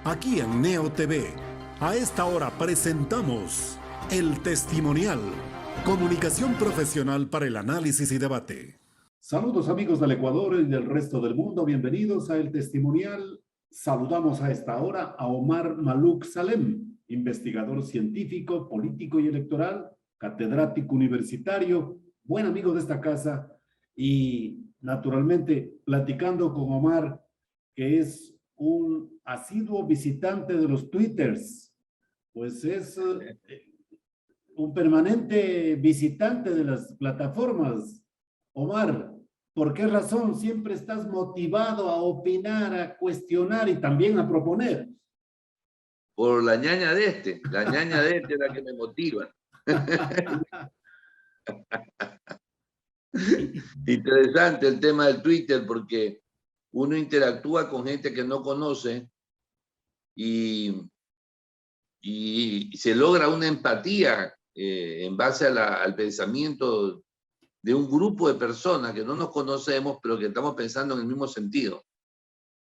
Aquí en Neo TV, a esta hora presentamos El Testimonial, comunicación profesional para el análisis y debate. Saludos amigos del Ecuador y del resto del mundo, bienvenidos a El Testimonial. Saludamos a esta hora a Omar Maluk Salem, investigador científico, político y electoral, catedrático universitario, buen amigo de esta casa y naturalmente platicando con Omar, que es un asiduo visitante de los Twitters, pues es un permanente visitante de las plataformas. Omar, ¿por qué razón siempre estás motivado a opinar, a cuestionar y también a proponer? Por la ñaña de este es la que me motiva. Interesante el tema del Twitter porque uno interactúa con gente que no conoce y se logra una empatía en base al pensamiento de un grupo de personas que no nos conocemos, pero que estamos pensando en el mismo sentido.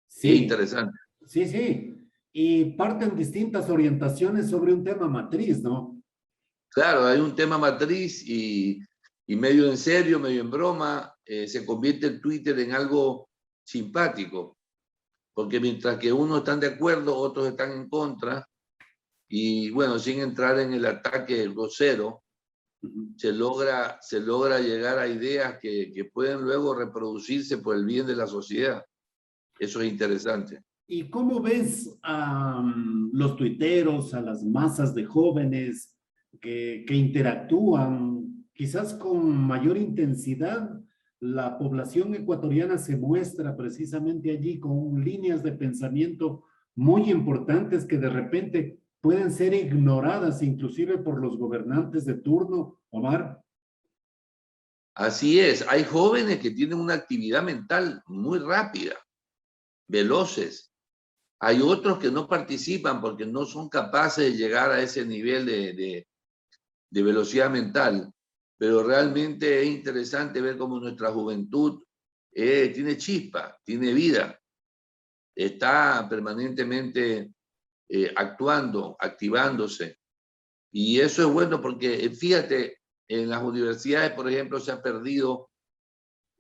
Sí, es interesante. Sí. Y parten distintas orientaciones sobre un tema matriz, ¿no? Claro, hay un tema matriz y medio en serio, medio en broma, se convierte el Twitter en algo simpático, porque mientras que unos están de acuerdo, otros están en contra, y bueno, sin entrar en el ataque grosero, se logra llegar a ideas que pueden luego reproducirse por el bien de la sociedad. Eso es interesante. ¿Y cómo ves a los tuiteros, a las masas de jóvenes que interactúan quizás con mayor intensidad? La población ecuatoriana se muestra precisamente allí con líneas de pensamiento muy importantes que de repente pueden ser ignoradas inclusive por los gobernantes de turno, Omar. Así es, hay jóvenes que tienen una actividad mental muy rápida, veloces. Hay otros que no participan porque no son capaces de llegar a ese nivel de velocidad mental. Pero realmente es interesante ver cómo nuestra juventud tiene chispa, tiene vida, está permanentemente actuando, activándose. Y eso es bueno porque, fíjate, en las universidades, por ejemplo, se ha perdido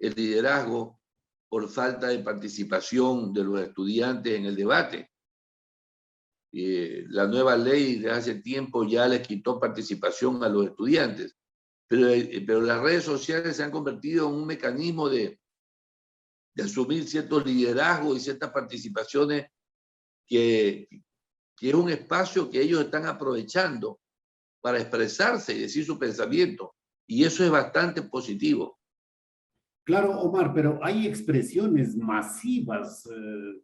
el liderazgo por falta de participación de los estudiantes en el debate. La nueva ley de hace tiempo ya les quitó participación a los estudiantes, pero las redes sociales se han convertido en un mecanismo de asumir ciertos liderazgos y ciertas participaciones que es un espacio que ellos están aprovechando para expresarse y decir su pensamiento. Y eso es bastante positivo. Claro, Omar, pero hay expresiones masivas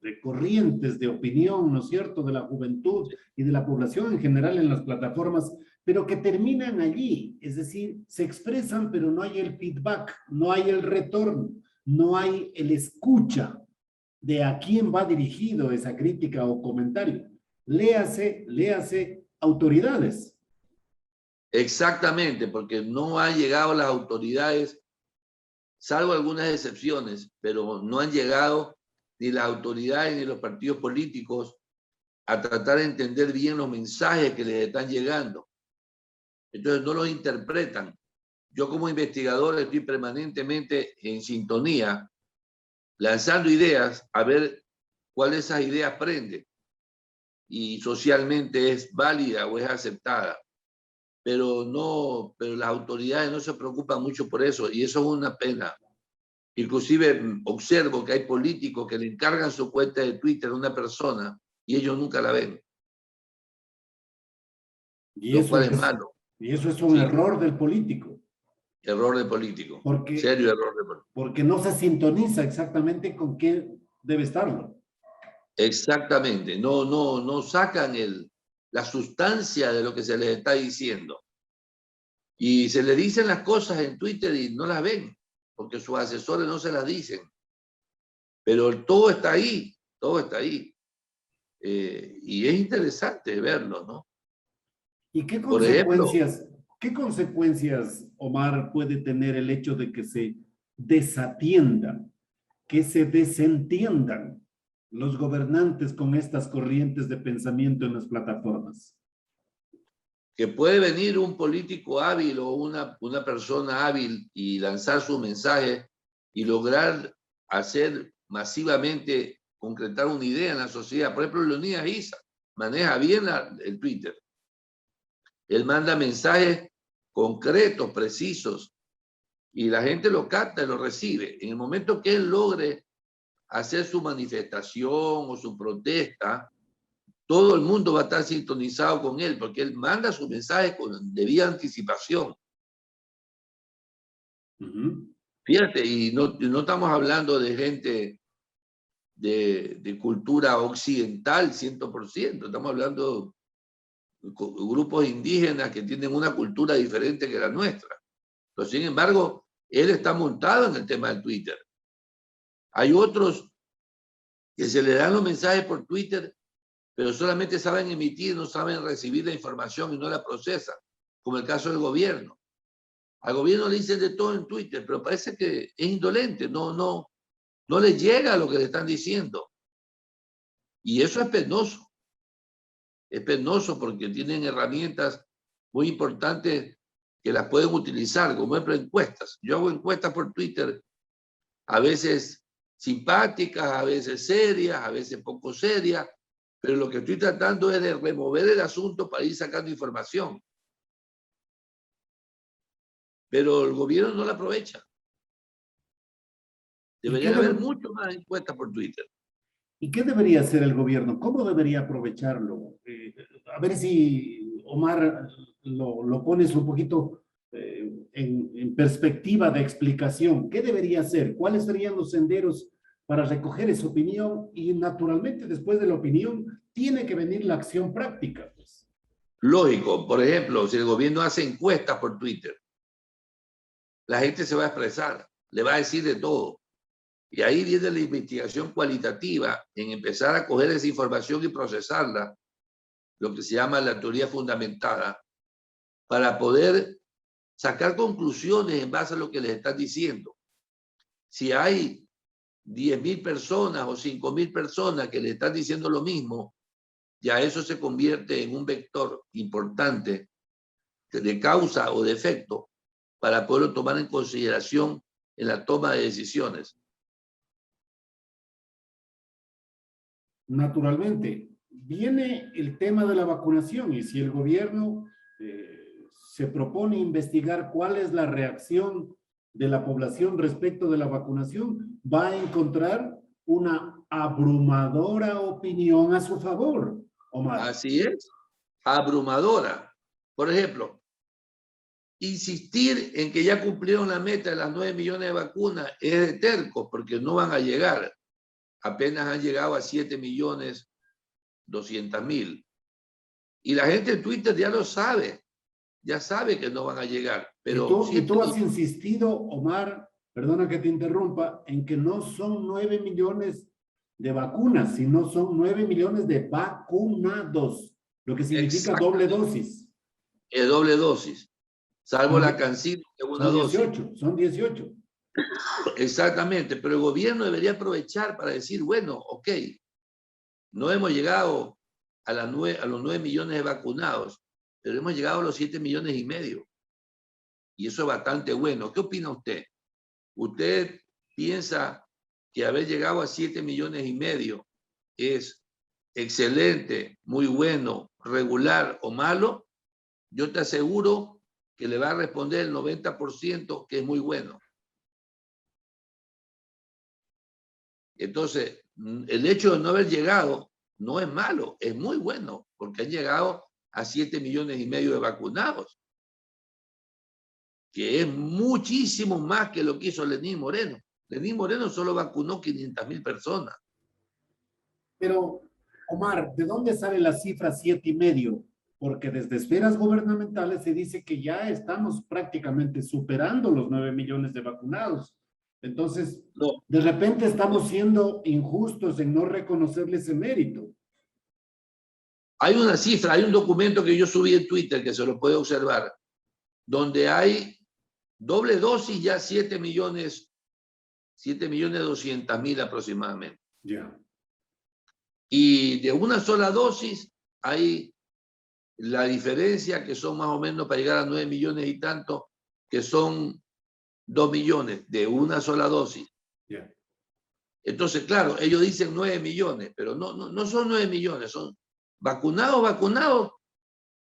de corrientes de opinión, ¿no es cierto?, de la juventud y de la población en general en las plataformas, pero que terminan allí, es decir, se expresan, pero no hay el feedback, no hay el retorno, no hay el escucha de a quién va dirigido esa crítica o comentario. Léase autoridades. Exactamente, porque no han llegado las autoridades, salvo algunas excepciones, pero no han llegado ni las autoridades ni los partidos políticos a tratar de entender bien los mensajes que les están llegando. Entonces no los interpretan. Yo como investigador estoy permanentemente en sintonía, lanzando ideas a ver cuál de esas ideas prende y socialmente es válida o es aceptada. Pero las autoridades no se preocupan mucho por eso y eso es una pena. Inclusive observo que hay políticos que le encargan su cuenta de Twitter a una persona y ellos nunca la ven. Lo cual es malo. Y eso es un error del político. Error de político. Serio error de político. Porque no se sintoniza exactamente con qué debe estarlo. Exactamente. No sacan la sustancia de lo que se les está diciendo. Y se le dicen las cosas en Twitter y no las ven, porque sus asesores no se las dicen. Pero todo está ahí, todo está ahí. Y es interesante verlo, ¿no? ¿Y qué consecuencias, Omar, puede tener el hecho de que se desatiendan, que se desentiendan los gobernantes con estas corrientes de pensamiento en las plataformas? Que puede venir un político hábil o una persona hábil y lanzar su mensaje y lograr hacer masivamente, concretar una idea en la sociedad. Por ejemplo, Leonidas Issa maneja bien el Twitter. Él manda mensajes concretos, precisos, y la gente lo capta y lo recibe. En el momento que él logre hacer su manifestación o su protesta, todo el mundo va a estar sintonizado con él, porque él manda su mensaje con debida anticipación. Fíjate, y no estamos hablando de gente de cultura occidental 100%, estamos hablando de grupos indígenas que tienen una cultura diferente que la nuestra. Pero sin embargo, él está montado en el tema del Twitter. Hay otros que se le dan los mensajes por Twitter, pero solamente saben emitir, no saben recibir la información y no la procesan, como el caso del gobierno. Al gobierno le dicen de todo en Twitter, pero parece que es indolente, no le llega lo que le están diciendo. Y eso es penoso. Es penoso porque tienen herramientas muy importantes que las pueden utilizar, como ejemplo encuestas. Yo hago encuestas por Twitter, a veces simpáticas, a veces serias, a veces poco serias, pero lo que estoy tratando es de remover el asunto para ir sacando información. Pero el gobierno no la aprovecha. Debería haber mucho más encuestas por Twitter. ¿Y qué debería hacer el gobierno? ¿Cómo debería aprovecharlo? A ver si Omar lo pones un poquito en perspectiva de explicación. ¿Qué debería hacer? ¿Cuáles serían los senderos para recoger esa opinión? Y naturalmente, después de la opinión, tiene que venir la acción práctica, pues. Lógico, por ejemplo, si el gobierno hace encuestas por Twitter, la gente se va a expresar, le va a decir de todo. Y ahí viene la investigación cualitativa en empezar a coger esa información y procesarla, lo que se llama la teoría fundamentada, para poder sacar conclusiones en base a lo que les están diciendo. Si hay 10.000 personas o 5.000 personas que le están diciendo lo mismo, ya eso se convierte en un vector importante de causa o de efecto para poderlo tomar en consideración en la toma de decisiones. Naturalmente, viene el tema de la vacunación y si el gobierno se propone investigar cuál es la reacción de la población respecto de la vacunación, va a encontrar una abrumadora opinión a su favor, Omar. Así es, abrumadora. Por ejemplo, insistir en que ya cumplieron la meta de las 9 millones de vacunas es de terco, porque no van a llegar. Apenas han llegado a 7.200.000. Y la gente en Twitter ya lo sabe, ya sabe que no van a llegar. Pero y tú has insistido, Omar, perdona que te interrumpa, en que no son 9 millones de vacunas, sino son 9 millones de vacunados, lo que significa doble dosis. Es doble dosis, salvo la CanSino, que es una dosis. Son 18. Exactamente, pero el gobierno debería aprovechar para decir, bueno, ok, no hemos llegado a los 9 millones de vacunados, pero hemos llegado a los 7,5 millones. Y eso es bastante bueno. ¿Qué opina usted? ¿Usted piensa que haber llegado a 7,5 millones es excelente, muy bueno, regular o malo? Yo te aseguro que le va a responder el 90% que es muy bueno. Entonces, el hecho de no haber llegado no es malo, es muy bueno, porque han llegado a 7,5 millones de vacunados, que es muchísimo más que lo que hizo Lenín Moreno. Lenín Moreno solo vacunó 500,000 personas. Pero, Omar, ¿de dónde sale la cifra 7,5? Porque desde esferas gubernamentales se dice que ya estamos prácticamente superando los 9 millones de vacunados. Entonces, no, de repente estamos siendo injustos en no reconocerle ese mérito. Hay una cifra, hay un documento que yo subí en Twitter que se lo puede observar, donde hay doble dosis ya 7,200,000 aproximadamente. Ya. Y de una sola dosis hay la diferencia, que son más o menos para llegar a 9 millones y tanto, que son 2 millones de una sola dosis. Yeah. Entonces, claro, ellos dicen 9 millones, pero no son 9 millones, son vacunados,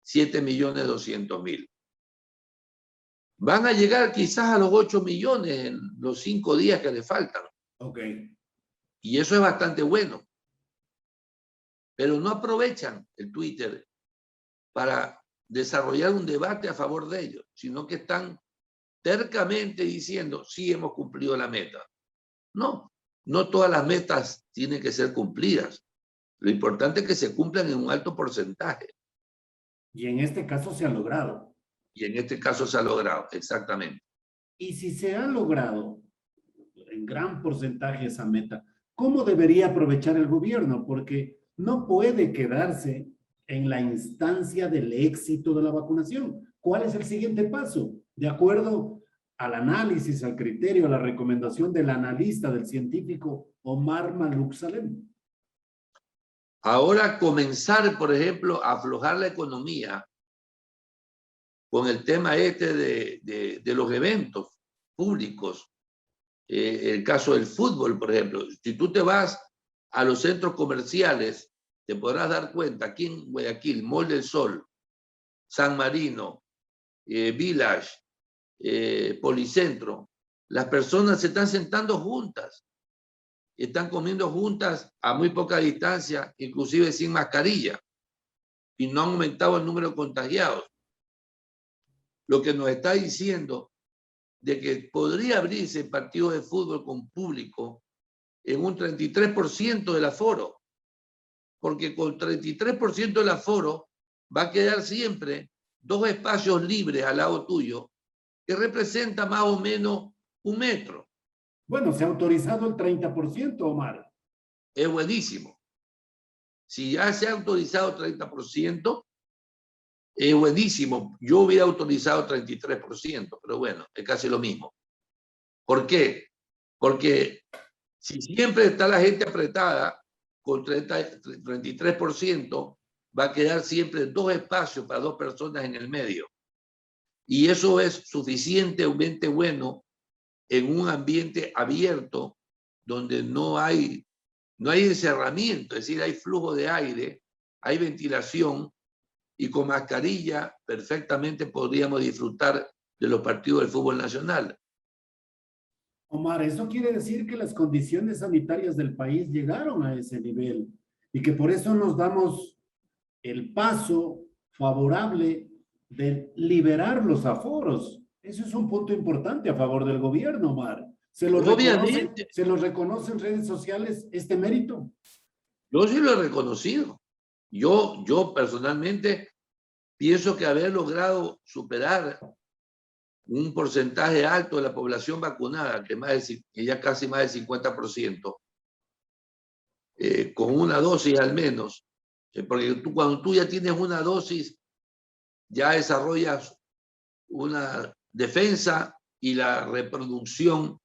7.200.000. Van a llegar quizás a los 8 millones en los 5 días que le faltan. Okay. Y eso es bastante bueno. Pero no aprovechan el Twitter para desarrollar un debate a favor de ellos, sino que están tercamente diciendo, sí hemos cumplido la meta. No todas las metas tienen que ser cumplidas. Lo importante es que se cumplan en un alto porcentaje. Y en este caso se ha logrado. Y en este caso se ha logrado, exactamente. Y si se ha logrado en gran porcentaje esa meta, ¿cómo debería aprovechar el gobierno? Porque no puede quedarse en la instancia del éxito de la vacunación. ¿Cuál es el siguiente paso? De acuerdo al análisis, al criterio, a la recomendación del analista, del científico Omar Malouk Salem. Ahora comenzar, por ejemplo, a aflojar la economía con el tema de los eventos públicos. El caso del fútbol, por ejemplo. Si tú te vas a los centros comerciales, te podrás dar cuenta, aquí en Guayaquil, Mall del Sol, San Marino, Village, Policentro, las personas se están sentando juntas, están comiendo juntas a muy poca distancia, inclusive sin mascarilla, y no han aumentado el número de contagiados. Lo que nos está diciendo de que podría abrirse partidos de fútbol con público en un 33% del aforo, porque con 33% del aforo va a quedar siempre 2 espacios libres al lado tuyo, que representa más o menos 1 metro. Bueno, se ha autorizado el 30%, Omar. Es buenísimo. Si ya se ha autorizado 30%, es buenísimo. Yo hubiera autorizado 33%, pero bueno, es casi lo mismo. ¿Por qué? Porque si siempre está la gente apretada con 33%, va a quedar siempre 2 espacios para 2 personas en el medio. Y eso es suficientemente bueno en un ambiente abierto donde no hay encerramiento, es decir, hay flujo de aire, hay ventilación, y con mascarilla perfectamente podríamos disfrutar de los partidos del fútbol nacional. Omar, eso quiere decir que las condiciones sanitarias del país llegaron a ese nivel y que por eso nos damos el paso favorable de liberar los aforos. Eso es un punto importante a favor del gobierno, Omar. ¿Se lo reconoce en redes sociales este mérito? Yo sí lo he reconocido. Yo personalmente pienso que haber logrado superar un porcentaje alto de la población vacunada, que ya casi más del 50%, con una dosis al menos, porque cuando tú ya tienes una dosis, ya desarrollas una defensa y la reproducción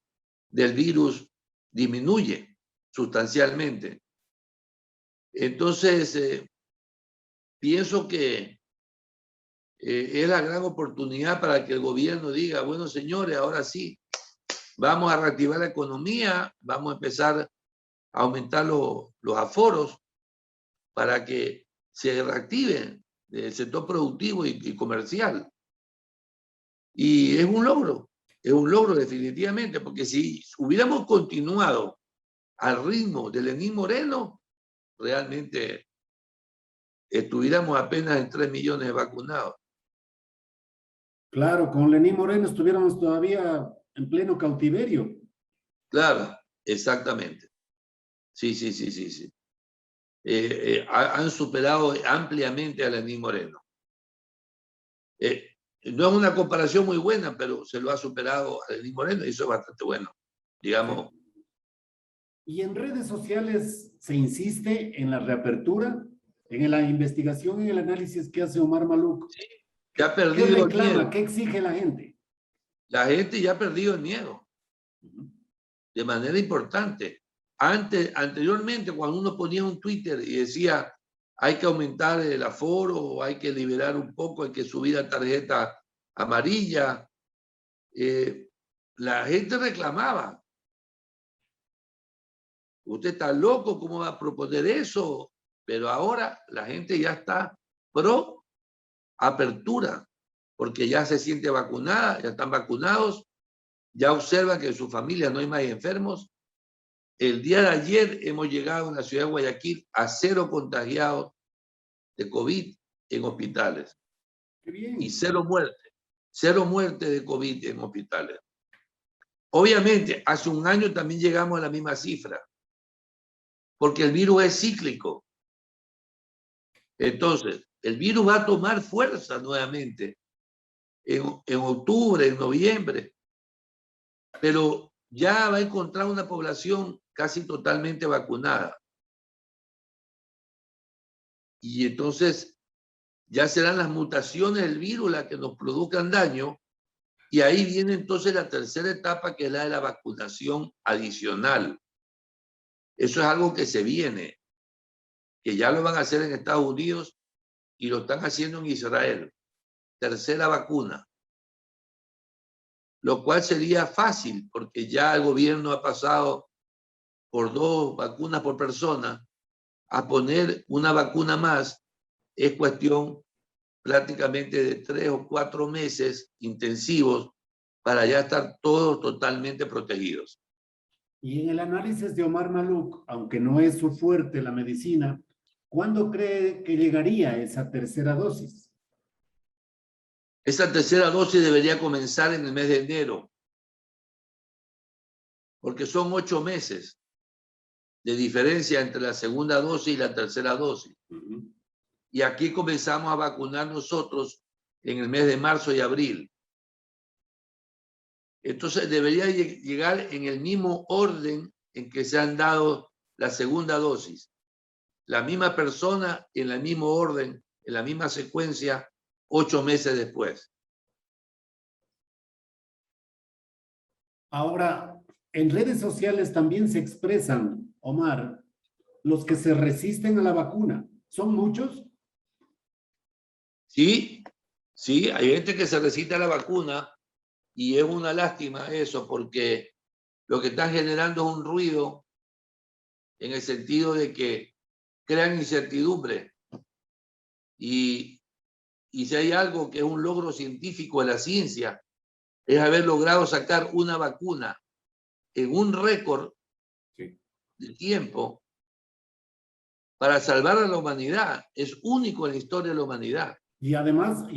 del virus disminuye sustancialmente. Entonces, pienso que es la gran oportunidad para que el gobierno diga, bueno, señores, ahora sí, vamos a reactivar la economía, vamos a empezar a aumentar los aforos para que se reactive el sector productivo y comercial. Y es un logro definitivamente, porque si hubiéramos continuado al ritmo de Lenín Moreno, realmente estuviéramos apenas en 3 millones de vacunados. Claro, con Lenín Moreno estuviéramos todavía en pleno cautiverio. Claro, exactamente. Sí. Han superado ampliamente a Lenín Moreno. No es una comparación muy buena, pero se lo ha superado a Lenín Moreno y eso es bastante bueno, digamos. Y en redes sociales se insiste en la reapertura, en la investigación, en el análisis que hace Omar Malouk. Sí, ya ha perdido ¿Qué reclama? el miedo. ¿Qué exige la gente? La gente ya ha perdido el miedo de manera importante. Anteriormente, cuando uno ponía un Twitter y decía hay que aumentar el aforo, hay que liberar un poco, hay que subir a tarjeta amarilla, la gente reclamaba. Usted está loco, ¿cómo va a proponer eso? Pero ahora la gente ya está pro apertura, porque ya se siente vacunada, ya están vacunados, ya observan que en su familia no hay más enfermos. El día de ayer hemos llegado en la ciudad de Guayaquil a 0 contagiados de COVID en hospitales. Qué bien. Y 0 muertes de COVID en hospitales. Obviamente, hace un año también llegamos a la misma cifra, porque el virus es cíclico. Entonces, el virus va a tomar fuerza nuevamente en octubre, en noviembre, pero ya va a encontrar una población casi totalmente vacunada. Y entonces ya serán las mutaciones del virus las que nos produzcan daño, y ahí viene entonces la tercera etapa, que es la de la vacunación adicional. Eso es algo que se viene, que ya lo van a hacer en Estados Unidos y lo están haciendo en Israel. Tercera vacuna. Lo cual sería fácil, porque ya el gobierno ha pasado por 2 vacunas por persona. A poner una vacuna más es cuestión prácticamente de 3 o 4 meses intensivos para ya estar todos totalmente protegidos. Y en el análisis de Omar Maluk, aunque no es su fuerte la medicina, ¿cuándo cree que llegaría esa tercera dosis? Esta tercera dosis debería comenzar en el mes de enero, porque son 8 meses de diferencia entre la segunda dosis y la tercera dosis. Y aquí comenzamos a vacunar nosotros en el mes de marzo y abril. Entonces debería llegar en el mismo orden en que se han dado la segunda dosis. La misma persona en el mismo orden, en la misma secuencia, 8 meses después. Ahora, en redes sociales también se expresan, Omar, los que se resisten a la vacuna. ¿Son muchos? Sí, sí, hay gente que se resiste a la vacuna y es una lástima eso, porque lo que está generando es un ruido en el sentido de que crean incertidumbre. Y si hay algo que es un logro científico de la ciencia, es haber logrado sacar una vacuna en un récord de tiempo para salvar a la humanidad. Es único en la historia de la humanidad. Y además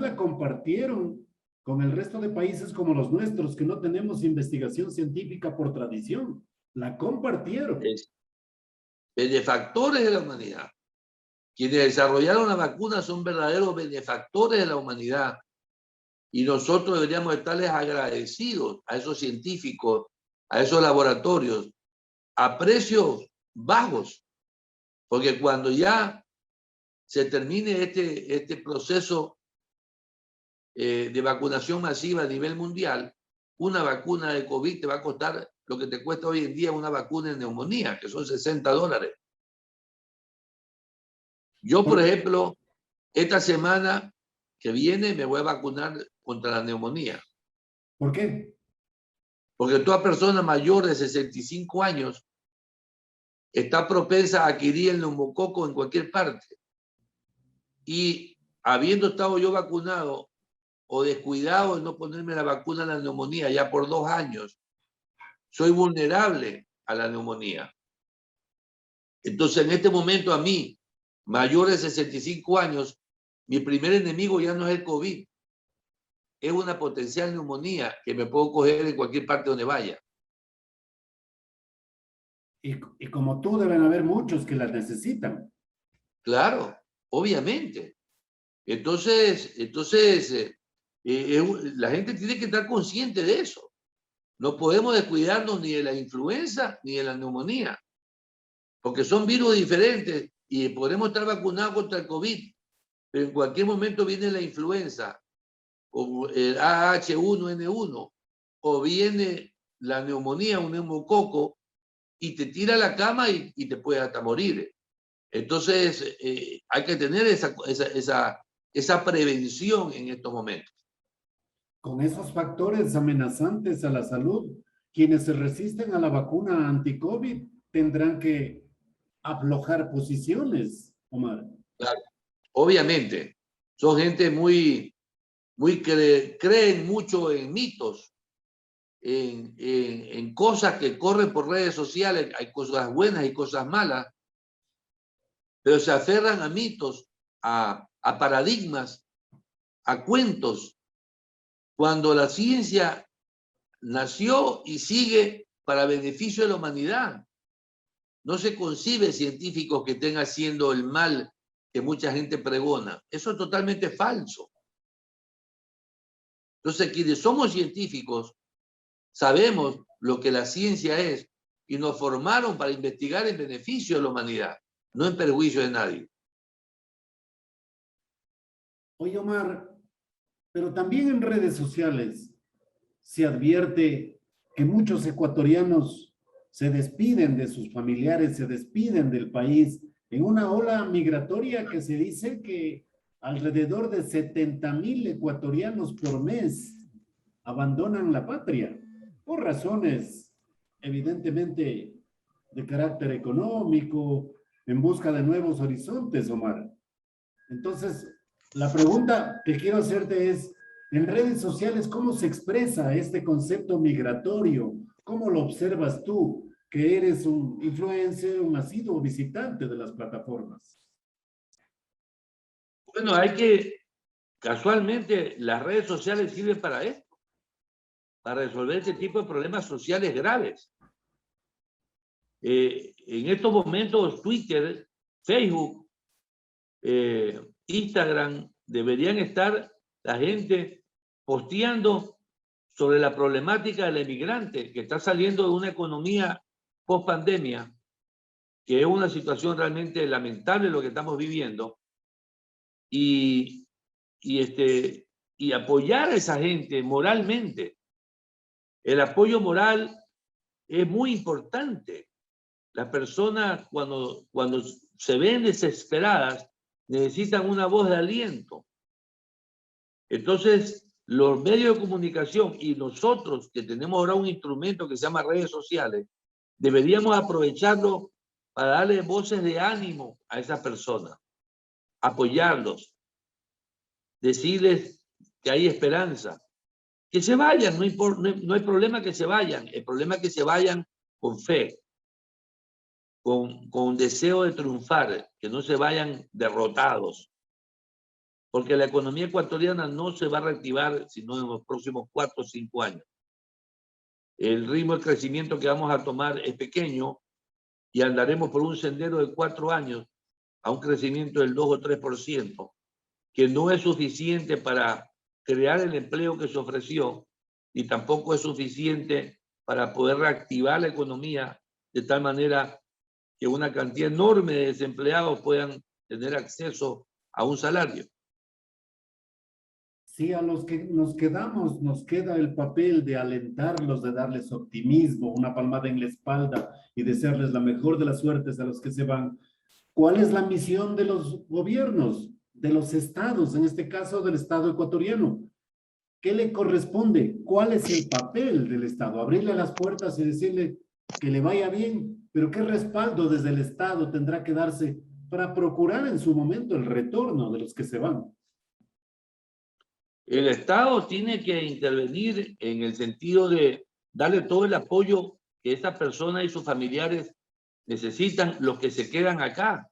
la compartieron con el resto de países como los nuestros, que no tenemos investigación científica por tradición. La compartieron. Es benefactores de la humanidad. Quienes desarrollaron la vacuna son verdaderos benefactores de la humanidad. Y nosotros deberíamos estarles agradecidos a esos científicos, a esos laboratorios, a precios bajos. Porque cuando ya se termine este proceso de vacunación masiva a nivel mundial, una vacuna de COVID te va a costar lo que te cuesta hoy en día una vacuna de neumonía, que son $60. Yo, por ejemplo, esta semana que viene me voy a vacunar contra la neumonía. ¿Por qué? Porque toda persona mayor de 65 años está propensa a adquirir el neumococo en cualquier parte. Y habiendo estado yo vacunado o descuidado de no ponerme la vacuna de la neumonía ya por 2 años, soy vulnerable a la neumonía. Entonces, en este momento a mí, mayor de 65 años, mi primer enemigo ya no es el COVID, es una potencial neumonía que me puedo coger en cualquier parte donde vaya. Y como tú, deben haber muchos que las necesitan. Claro, obviamente. Entonces la gente tiene que estar consciente de eso. No podemos descuidarnos ni de la influenza ni de la neumonía, porque son virus diferentes y podemos estar vacunados contra el COVID, pero en cualquier momento viene la influenza o el AH1N1 o viene la neumonía, un neumococo, y te tira a la cama y te puede hasta morir. Entonces, hay que tener esa prevención en estos momentos. Con esos factores amenazantes a la salud, quienes se resisten a la vacuna anti-COVID tendrán que aflojar posiciones, Omar. Claro. Obviamente, son gente creen mucho en mitos, en cosas que corren por redes sociales. Hay cosas buenas y cosas malas, pero se aferran a mitos, a paradigmas, a cuentos, cuando la ciencia nació y sigue para beneficio de la humanidad. No se concibe científicos que estén haciendo el mal que mucha gente pregona. Eso es totalmente falso. Entonces, quienes somos científicos, sabemos lo que la ciencia es y nos formaron para investigar en beneficio de la humanidad, no en perjuicio de nadie. Oye, Omar, pero también en redes sociales se advierte que muchos ecuatorianos se despiden de sus familiares, se despiden del país en una ola migratoria que se dice que alrededor de 70,000 ecuatorianos por mes abandonan la patria por razones evidentemente de carácter económico, en busca de nuevos horizontes, Omar. Entonces, la pregunta que quiero hacerte es, en redes sociales, ¿cómo se expresa este concepto migratorio? ¿Cómo lo observas tú, que eres un influencer, un asiduo visitante de las plataformas? Bueno, casualmente, las redes sociales sirven para esto, para resolver este tipo de problemas sociales graves. En estos momentos, Twitter, Facebook, Instagram, deberían estar la gente posteando sobre la problemática del emigrante que está saliendo de una economía post pandemia, que es una situación realmente lamentable lo que estamos viviendo, y apoyar a esa gente moralmente. El apoyo moral es muy importante. Las personas cuando se ven desesperadas necesitan una voz de aliento. Entonces, los medios de comunicación y nosotros que tenemos ahora un instrumento que se llama redes sociales, deberíamos aprovecharlo para darle voces de ánimo a esas personas, apoyarlos, decirles que hay esperanza, que se vayan, no hay problema que se vayan, el problema es que se vayan con fe, con deseo de triunfar, que no se vayan derrotados, porque la economía ecuatoriana no se va a reactivar sino en los próximos 4 o 5 años. El ritmo de crecimiento que vamos a tomar es pequeño y andaremos por un sendero de 4 años a un crecimiento del 2 o 3%, que no es suficiente para crear el empleo que se ofreció y tampoco es suficiente para poder reactivar la economía de tal manera que una cantidad enorme de desempleados puedan tener acceso a un salario. Sí, a los que nos quedamos, nos queda el papel de alentarlos, de darles optimismo, una palmada en la espalda y desearles la mejor de las suertes a los que se van. ¿Cuál es la misión de los gobiernos, de los estados, en este caso del Estado ecuatoriano? ¿Qué le corresponde? ¿Cuál es el papel del Estado? Abrirle las puertas y decirle que le vaya bien, pero ¿qué respaldo desde el Estado tendrá que darse para procurar en su momento el retorno de los que se van? El Estado tiene que intervenir en el sentido de darle todo el apoyo que estas personas y sus familiares necesitan, los que se quedan acá.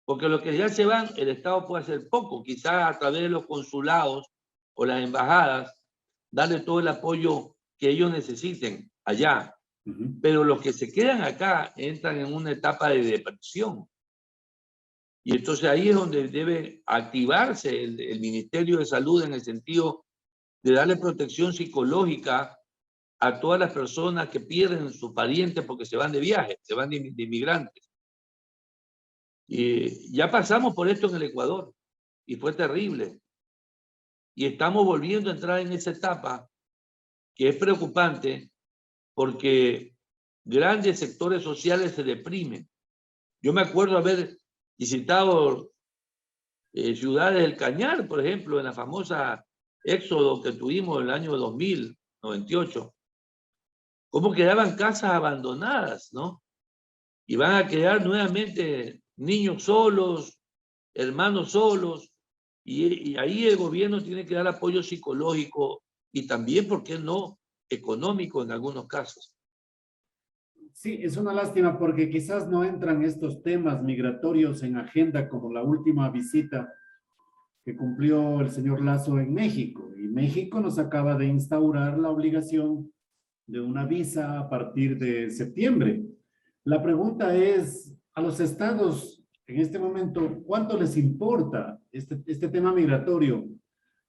Porque los que ya se van, el Estado puede hacer poco, quizás a través de los consulados o las embajadas, darle todo el apoyo que ellos necesiten allá. Pero los que se quedan acá entran en una etapa de depresión. Y entonces ahí es donde debe activarse el Ministerio de Salud en el sentido de darle protección psicológica a todas las personas que pierden sus parientes porque se van de viaje, se van de inmigrantes. Y ya pasamos por esto en el Ecuador y fue terrible. Y estamos volviendo a entrar en esa etapa que es preocupante porque grandes sectores sociales se deprimen. Yo me acuerdo haber visitado ciudades del Cañar, por ejemplo, en la famosa éxodo que tuvimos en el año 2000, 98, cómo quedaban casas abandonadas, ¿no? Y van a quedar nuevamente niños solos, hermanos solos, y ahí el gobierno tiene que dar apoyo psicológico y también, ¿por qué no?, económico en algunos casos. Sí, es una lástima porque quizás no entran estos temas migratorios en agenda como la última visita que cumplió el señor Lazo en México. Y México nos acaba de instaurar la obligación de una visa a partir de septiembre. La pregunta es, a los estados en este momento, ¿cuánto les importa este tema migratorio?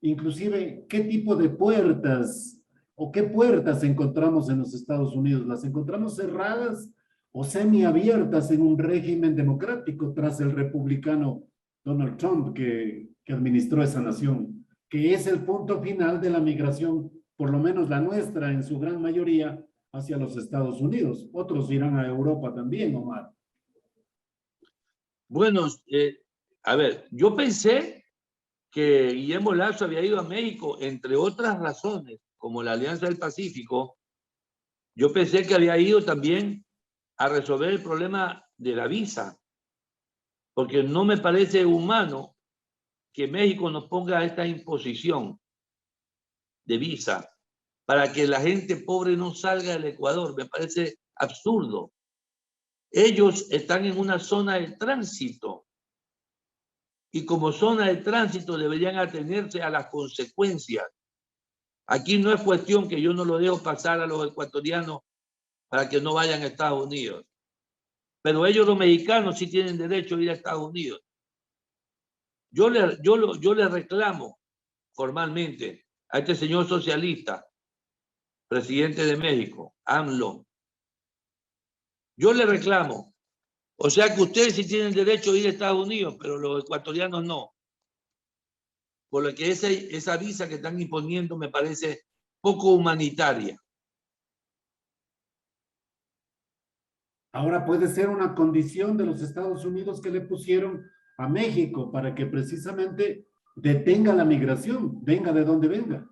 Inclusive, ¿qué tipo de puertas o qué puertas encontramos en los Estados Unidos? ¿Las encontramos cerradas o semiabiertas en un régimen democrático tras el republicano Donald Trump que administró esa nación? Que es el punto final de la migración, por lo menos la nuestra en su gran mayoría, hacia los Estados Unidos. Otros irán a Europa también, Omar. Bueno, a ver, yo pensé que Guillermo Lazo había ido a México, entre otras razones, como la Alianza del Pacífico. Yo pensé que había ido también a resolver el problema de la visa, porque no me parece humano que México nos ponga esta imposición de visa para que la gente pobre no salga del Ecuador. Me parece absurdo. Ellos están en una zona de tránsito y como zona de tránsito deberían atenerse a las consecuencias. Aquí no es cuestión que yo no lo dejo pasar a los ecuatorianos para que no vayan a Estados Unidos. Pero ellos, los mexicanos, sí tienen derecho a ir a Estados Unidos. Yo le reclamo formalmente a este señor socialista, presidente de México, AMLO. Yo le reclamo. O sea que ustedes sí tienen derecho a ir a Estados Unidos, pero los ecuatorianos no. Por lo que esa visa que están imponiendo me parece poco humanitaria. Ahora puede ser una condición de los Estados Unidos que le pusieron a México para que precisamente detenga la migración, venga de donde venga.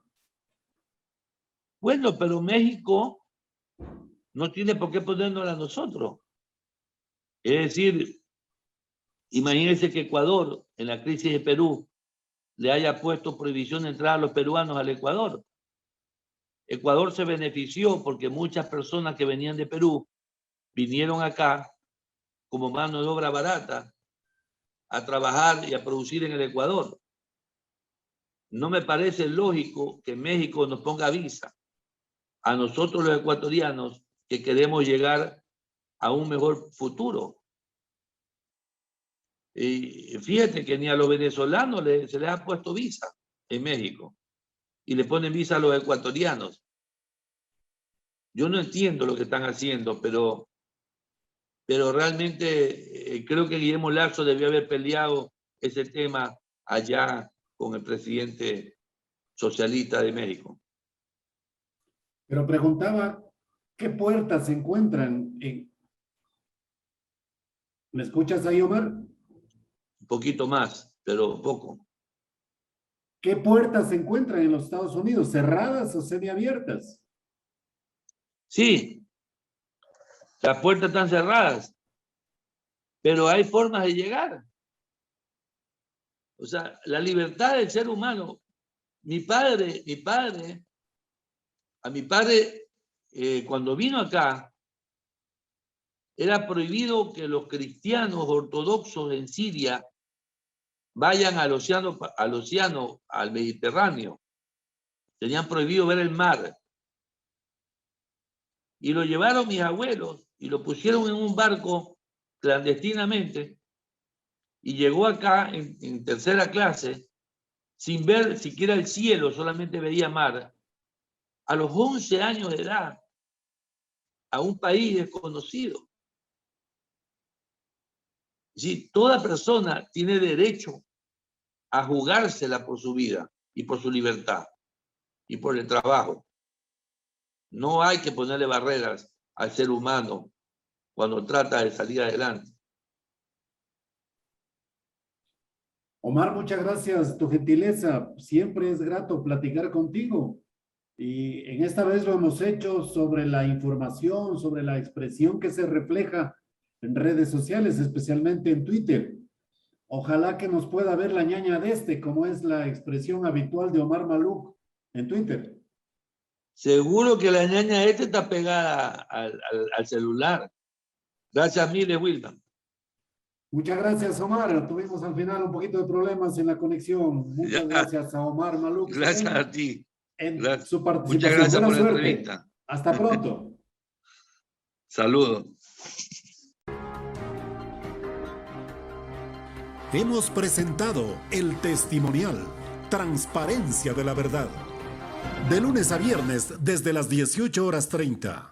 Bueno, pero México no tiene por qué ponérnosla a nosotros. Es decir, imagínense que Ecuador, en la crisis de Perú, le haya puesto prohibición de entrar a los peruanos al Ecuador. Ecuador se benefició porque muchas personas que venían de Perú vinieron acá como mano de obra barata a trabajar y a producir en el Ecuador. No me parece lógico que México nos ponga visa a nosotros los ecuatorianos que queremos llegar a un mejor futuro. Y fíjate que ni a los venezolanos se les ha puesto visa en México y le ponen visa a los ecuatorianos. Yo no entiendo lo que están haciendo, pero realmente creo que Guillermo Lazo debió haber peleado ese tema allá con el presidente socialista de México. Pero preguntaba, ¿qué puertas se encuentran en... ¿Me escuchas ahí, Omar? Un poquito más, pero poco. ¿Qué puertas se encuentran en los Estados Unidos? ¿Cerradas o semiabiertas? Sí, las puertas están cerradas, pero hay formas de llegar. O sea, la libertad del ser humano. A mi padre, cuando vino acá, era prohibido que los cristianos ortodoxos en Siria vayan al océano, al Mediterráneo. Tenían prohibido ver el mar. Y lo llevaron mis abuelos y lo pusieron en un barco clandestinamente y llegó acá en tercera clase sin ver siquiera el cielo, solamente veía mar, a los 11 años de edad, a un país desconocido. Sí, toda persona tiene derecho a jugársela por su vida y por su libertad y por el trabajo. No hay que ponerle barreras al ser humano cuando trata de salir adelante. Omar, muchas gracias, tu gentileza. Siempre es grato platicar contigo. Y en esta vez lo hemos hecho sobre la información, sobre la expresión que se refleja en redes sociales, especialmente en Twitter. Ojalá que nos pueda ver la ñaña de este, como es la expresión habitual de Omar Maluk en Twitter. Seguro que la ñaña está pegada al celular. Gracias miles, Wilma. Muchas gracias, Omar. Tuvimos al final un poquito de problemas en la conexión. Muchas gracias a Omar Maluk Gracias a ti. en Gracias. su participación. Muchas gracias Buena por la suerte. entrevista. Hasta pronto. Saludos. Hemos presentado el testimonial Transparencia de la Verdad. De lunes a viernes desde las 18:30.